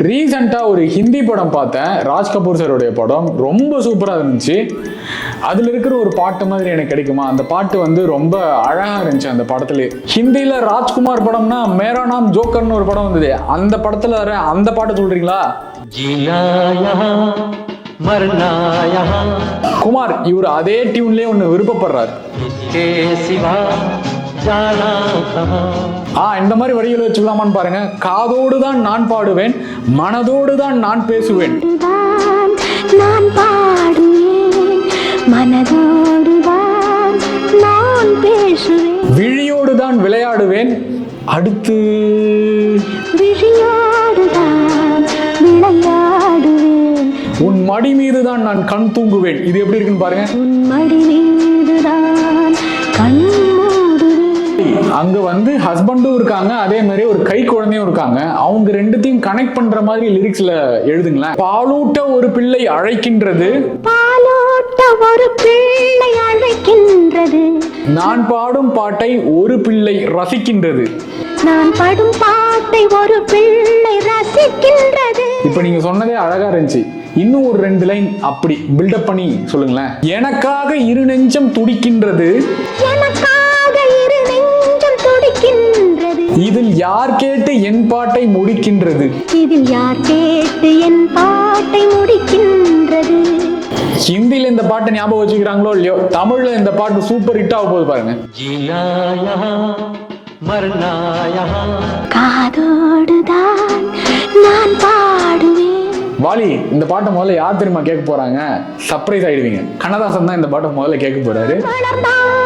ரீசெண்டா ஒரு ஹிந்தி படம் பார்த்தேன், ராஜ் கபூர் சாருடைய படம். ரொம்ப சூப்பரா இருந்துச்சு. அதுல இருக்கிற ஒரு பாட்டு மாதிரி எனக்கு கிடைக்குமா? அந்த பாட்டு வந்து ரொம்ப அழகா இருந்துச்சு அந்த படத்துல. ஹிந்தியில ராஜ்குமார் படம்னா மேரா நாம் ஜோக்கர்னு ஒரு படம் வந்தது, அந்த படத்துல வர அந்த பாட்டு சொல்றீங்களா? குமார் இவர் அதே டியூன்லயே ஒன்னு விருப்பப்படுறாரு. இந்த மாதிரி வரிகளை வச்சுக்கலாமான்னு பாருங்க. காதோடு தான் நான் பாடுவேன், மனதோடு தான் நான் பேசுவேன். நான் பாடுவேன், மனதோடு தான் நான் பேசுவேன். விழியோடு தான் விளையாடுவேன், அடுத்து விழியோடு தான் விளையாடுவேன். உன் மடி மீது தான் நான் கண் தூங்குவேன். இது எப்படி இருக்குன்னு பாருங்க. உன் மடி மீது தான் கண் மூடுவேன். அங்க வந்து ஹஸ்பண்டும் இருக்காங்க, அதே மாதிரி ஒரு கை குழந்தையும் இருக்காங்க. அவங்க ரெண்டுத்தையும் கனெக்ட் பண்ற மாதிரி லிரிக்ஸ்ல எழுதுங்களேன். பாலூட்ட ஒரு பிள்ளை அழைக்கின்றது, பாலூட்ட ஒரு பிள்ளை அழைக்கின்றது. நான் பாடும் பாட்டை ஒரு பிள்ளை ரசிக்கின்றது. நான் பாடும் பாட்டை ஒரு பிள்ளை ரசிக்கின்றது. இப்ப நீங்க சொன்னதே அழகா இருந்துச்சு. இன்னும் ஒரு 2 லைன் அப்படி பில்டப் பண்ணி சொல்லுங்களேன். எனக்காக இரு நெஞ்சம் துடிக்கின்றது, எனக்காக இரு நெஞ்சம் துடிக்கின்றது. இதில் யார் கேட்டு என் பாட்டை முடிக்கின்றது, இதில் யார் கேட்டு என் பாட்டை முடிக்கின்றது. ஹிந்தில இந்த பாட்டை ஞாபகம் வச்சுக்கிறாங்களோ இல்லையோ, தமிழ்ல இந்த பாட்டு சூப்பர் ஹிட் ஆக போகுது பாருங்க. காதோடுதான் நான் பாடுவேன். வாலி இந்த பாட்டை முதல்ல யார் தெரியுமா கேட்க போறாங்க? சர்ப்ரைஸ் ஆயிடுவீங்க. கண்ணதாசன் தான் இந்த பாட்டை முதல்ல கேட்க போறாரு. வளர்ந்தான்